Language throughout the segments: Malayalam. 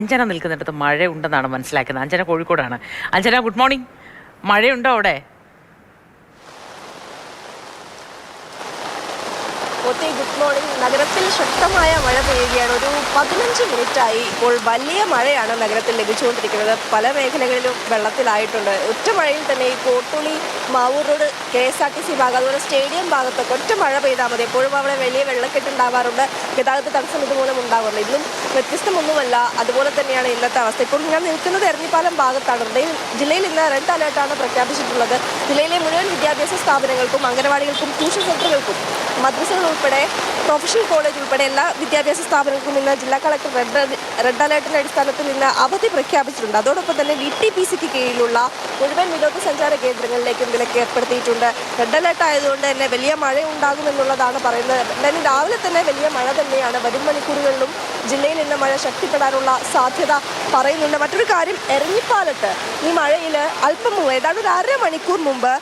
അഞ്ജന നിൽക്കുന്നിടത്ത് മഴയുണ്ടെന്നാണ് മനസ്സിലാക്കുന്നത്. അഞ്ജന കോഴിക്കോടാണ്. Anjana, good morning. മഴയുണ്ടോ അവിടെ? Good morning. നഗരത്തിൽ ശക്തമായ മഴ പെയ്യുകയാണ്. ഒരു 15 മിനിറ്റായി ഇപ്പോൾ വലിയ മഴയാണ് നഗരത്തിൽ ലഭിച്ചുകൊണ്ടിരിക്കുന്നത്. പല മേഖലകളിലും വെള്ളത്തിലായിട്ടുണ്ട്. ഒറ്റ മഴയിൽ തന്നെ ഈ കോട്ടുളി, മാവൂർ റോഡ്, KSRTC ഭാഗം, അതുപോലെ സ്റ്റേഡിയം ഭാഗത്തൊക്കെ ഒറ്റ മഴ പെയ്താൽ മതി. എപ്പോഴും അവിടെ വലിയ വെള്ളക്കെട്ടുണ്ടാവാറുണ്ട്, ഗതാഗത തടസ്സം ഇതുമൂലം ഉണ്ടാവാറുണ്ട്. ഇന്നും വ്യത്യസ്തമൊന്നുമല്ല. അതുപോലെ തന്നെയാണ് ഇന്നത്തെ അവസ്ഥ. ഇപ്പോൾ ഞാൻ നിൽക്കുന്നത് എരഞ്ഞിപ്പാലം ഭാഗത്താണ്. ജില്ലയിൽ ഇന്ന് റെഡ് അലേർട്ടാണ് പ്രഖ്യാപിച്ചിട്ടുള്ളത്. ജില്ലയിലെ മുഴുവൻ വിദ്യാഭ്യാസ സ്ഥാപനങ്ങൾക്കും അംഗനവാടികൾക്കും ട്യൂഷൻ സെന്ററുകൾക്കും മദ്രസകൾ ഉൾപ്പെടെ പ്രൊഫഷണൽ കോളേജ് ഉൾപ്പെടെ എല്ലാ വിദ്യാഭ്യാസ സ്ഥാപനങ്ങൾക്കും ഇന്ന് ജില്ലാ കളക്ടർ റെഡ് അലേർട്ടിന്റെ അടിസ്ഥാനത്തിൽ ഇന്ന് അവധി പ്രഖ്യാപിച്ചിട്ടുണ്ട്. അതോടൊപ്പം തന്നെ VTPCക്ക് കീഴിലുള്ള മുഴുവൻ വിനോദസഞ്ചാര കേന്ദ്രങ്ങളിലേക്കും വിലക്ക് ഏർപ്പെടുത്തിയിട്ടുണ്ട്. റെഡ് അലേർട്ട് ആയതുകൊണ്ട് തന്നെ വലിയ മഴ ഉണ്ടാകുമെന്നുള്ളതാണ് പറയുന്നത്. എന്തായാലും രാവിലെ തന്നെ വലിയ മഴ തന്നെയാണ്. വരും മണിക്കൂറുകളിലും ജില്ലയിൽ ഇന്ന് മഴ ശക്തിപ്പെടാനുള്ള സാധ്യത പറയുന്നുണ്ട്. മറ്റൊരു കാര്യം, എരഞ്ഞിപ്പാലത്ത് ഈ മഴയിൽ അല്പം മുമ്പ്, ഏതാണ്ട് ഒരു അരമണിക്കൂർ മുമ്പ്,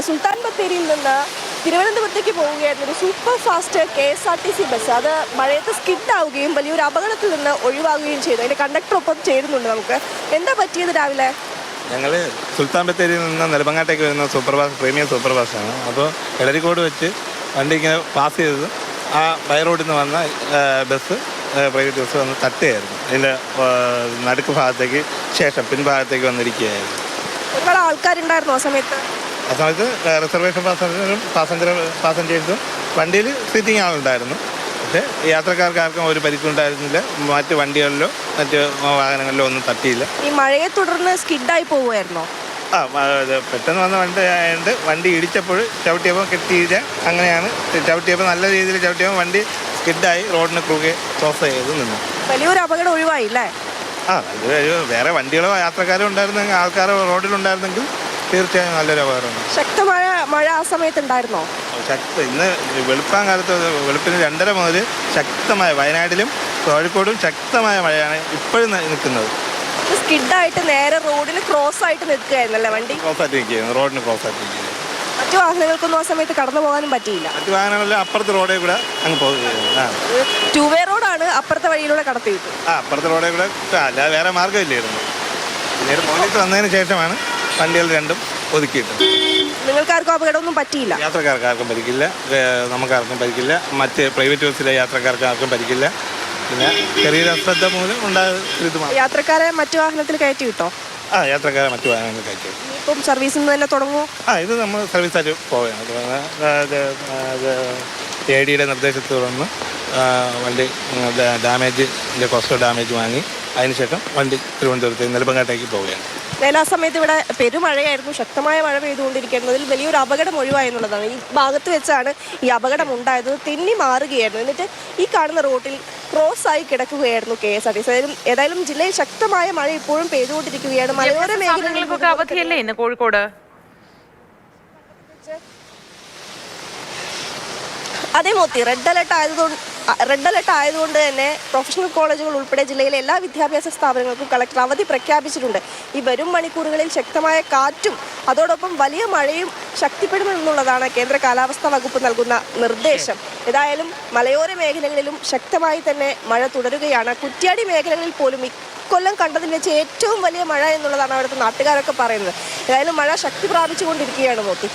സുൽത്താൻ ബത്തേരിയിൽ നിന്ന് തിരുവനന്തപുരത്തേക്ക് പോവുകയായിരുന്നു ഒരു സൂപ്പർ ഫാസ്റ്റ് KSRTC ബസ്. അത് മഴയത്ത് സ്കിഡാവുകയും വലിയൊരു അപകടത്തിൽ നിന്ന് ഒഴിവാകുകയും ചെയ്തു. അതിൻ്റെ കണ്ടക്ടർ ഒപ്പം ചേരുന്നുണ്ട്. നമുക്ക് എന്താ പറ്റിയത് രാവിലെ? ഞങ്ങൾ സുൽത്താൻ ബത്തേരിയിൽ നിന്ന് നെടുമങ്ങാട്ടേക്ക് വരുന്ന പ്രീമിയം സൂപ്പർ ഫാസ്റ്റാണ്. അപ്പോൾ എളരിക്കോട് വെച്ച് വണ്ടി ഇങ്ങനെ പാസ് ചെയ്തത് ആ ബൈ റോഡിൽ നിന്ന് വന്ന ബസ്, പ്രൈവറ്റ് ബസ് വന്ന് തട്ടുകയായിരുന്നു. അതിൻ്റെ നടുക്ക് ഭാഗത്തേക്ക് ശേഷം പിൻഭാഗത്തേക്ക് വന്നിരിക്കുകയായിരുന്നു. ഒരുപാട് ആൾക്കാരുണ്ടായിരുന്നു ആ സമയത്ത്? ആ സമയത്ത് റിസർവേഷൻ പാസഞ്ചേഴ്സും വണ്ടിയിൽ സീറ്റിംഗ് ആളുണ്ടായിരുന്നു. പക്ഷേ യാത്രക്കാർക്ക് ആർക്കും ഒരു പരിക്കുണ്ടായിരുന്നില്ല. മറ്റ് വണ്ടികളിലോ മറ്റ് വാഹനങ്ങളിലോ ഒന്നും തട്ടിയില്ല. ഈ മഴയെ തുടർന്ന് സ്കിഡായി പോവുമായിരുന്നോ? പെട്ടെന്ന് വന്ന വണ്ടി ആയതുകൊണ്ട് വണ്ടി ഇടിച്ചപ്പോൾ ചവിട്ടിയപ്പോൾ കിട്ടിയില്ല. അങ്ങനെയാണ് ചവിട്ടിയപ്പോൾ നല്ല രീതിയിൽ ചവിട്ടിയപ്പോൾ വണ്ടി സ്കിഡായി റോഡിന് കുറുകെ ക്രോസ് ചെയ്ത് നിന്നു. വലിയൊരു അപകടം ഒഴിവായില്ലേ? വേറെ വണ്ടികളോ യാത്രക്കാരോ ഉണ്ടായിരുന്നെങ്കിൽ, ആൾക്കാരോ റോഡിലുണ്ടായിരുന്നെങ്കിൽ തീർച്ചയായും നല്ലൊരു അപകടമാണ്. ശക്തമായ മഴ ആ സമയത്ത് ഉണ്ടായിരുന്നോ? ഇന്ന് വെളുപ്പാൻ കാലത്ത് വെളുപ്പിന് 2:30 മുതൽ ശക്തമായ, വയനാട്ടിലും കോഴിക്കോടും ശക്തമായ മഴയാണ് ഇപ്പോഴും നിൽക്കുന്നത്. സ്കിഡായിട്ട് നേരെ റോഡിന് ക്രോസ് ആയിട്ട് നിൽക്കുകയായിരുന്നല്ലേ വണ്ടി? ക്രോസ് ആയിട്ട് നിൽക്കുകയായിരുന്നു, റോഡിന് ക്രോസ് ആയിട്ട് നിൽക്കുകയായിരുന്നു. മറ്റു വാഹനങ്ങൾക്കൊന്നും ആ സമയത്ത് കടന്നു പോകാനും പറ്റിയില്ല. മറ്റു വാഹനങ്ങളിൽ അപ്പുറത്തെ റോഡിൽ കൂടെ അങ്ങ് പോകുകയായിരുന്നു. 2-വേ റോഡാണ് അപ്പുറത്തെ വഴിയിലൂടെ കടത്തിയിട്ട്. അപ്പുറത്തെ റോഡിൽ കൂടെ അല്ലാതെ വേറെ മാർഗ്ഗമില്ലായിരുന്നു. പിന്നീട് പോലീസ് വന്നതിന് ശേഷമാണ് വണ്ടികൾ രണ്ടും ഒതുക്കിയിട്ട്. നിങ്ങൾക്കാർക്കും അപകടമൊന്നും പറ്റിയില്ല? യാത്രക്കാർക്ക് ആർക്കും പരിക്കില്ല, നമുക്കാർക്കും പരിക്കില്ല. മറ്റ് പ്രൈവറ്റ് ബസ്സിലെ യാത്രക്കാർക്ക് ആർക്കും പരിക്കില്ല. പിന്നെ ചെറിയൊരു അശ്രദ്ധ മൂലം ഉണ്ടായത്. യാത്രക്കാരെ മറ്റു വാഹനത്തിൽ കയറ്റി വിട്ടോ? യാത്രക്കാരെ മറ്റു വാഹനങ്ങൾ കയറ്റി. ഇപ്പം സർവീസിൽ നിന്ന് തന്നെ തുടങ്ങുമോ? ഇത് നമ്മൾ സർവീസായിട്ട് പോവുകയാണ്. ADയുടെ നിർദ്ദേശത്തെ തുടർന്ന് വണ്ടി ഡാമേജിൻ്റെ കോസ്റ്റോ ഡാമേജ് വാങ്ങി അതിനുശേഷം വണ്ടി തിരുവനന്തപുരത്തേക്ക് നെടുമങ്ങാട്ടേക്ക് പോവുകയാണ്. ആ സമയത്ത് ഇവിടെ പെരുമഴയായിരുന്നു, ശക്തമായ മഴ പെയ്തുകൊണ്ടിരിക്കുന്നതിൽ വലിയൊരു അപകടം ഒഴിവായി എന്നുള്ളതാണ്. ഈ ഭാഗത്ത് വെച്ചാണ് ഈ അപകടം ഉണ്ടായത്. തെന്നി മാറുകയായിരുന്നു. എന്നിട്ട് ഈ കാണുന്ന റോഡിൽ ക്രോസ് ആയി കിടക്കുകയായിരുന്നു KSRTC. ഏതായാലും ജില്ലയിൽ ശക്തമായ മഴ ഇപ്പോഴും പെയ്തുകൊണ്ടിരിക്കുകയാണ്. മലയോര മേഖലകൾക്കൊക്കെ അവധിയല്ലേ ഇന്ന് കോഴിക്കോട്? അതേ മോത്തി, റെഡ് അലർട്ട് ആയതുകൊണ്ട് തന്നെ പ്രൊഫഷണൽ കോളേജുകൾ ഉൾപ്പെടെ ജില്ലയിലെ എല്ലാ വിദ്യാഭ്യാസ സ്ഥാപനങ്ങൾക്കും കളക്ടർ അവധി പ്രഖ്യാപിച്ചിട്ടുണ്ട്. ഈ വരും മണിക്കൂറുകളിൽ ശക്തമായ കാറ്റും അതോടൊപ്പം വലിയ മഴയും ശക്തിപ്പെടുമെന്നുള്ളതാണ് കേന്ദ്ര കാലാവസ്ഥാ വകുപ്പ് നൽകുന്ന നിർദ്ദേശം. ഏതായാലും മലയോര മേഖലകളിലും ശക്തമായി തന്നെ മഴ തുടരുകയാണ്. കുറ്റ്യാടി മേഖലകളിൽ പോലും ഇക്കൊല്ലം കണ്ടതിൽ വെച്ച് ഏറ്റവും വലിയ മഴ എന്നുള്ളതാണ് അവിടുത്തെ നാട്ടുകാരൊക്കെ പറയുന്നത്. ഏതായാലും മഴ ശക്തി പ്രാപിച്ചുകൊണ്ടിരിക്കുകയാണ് മോത്തി.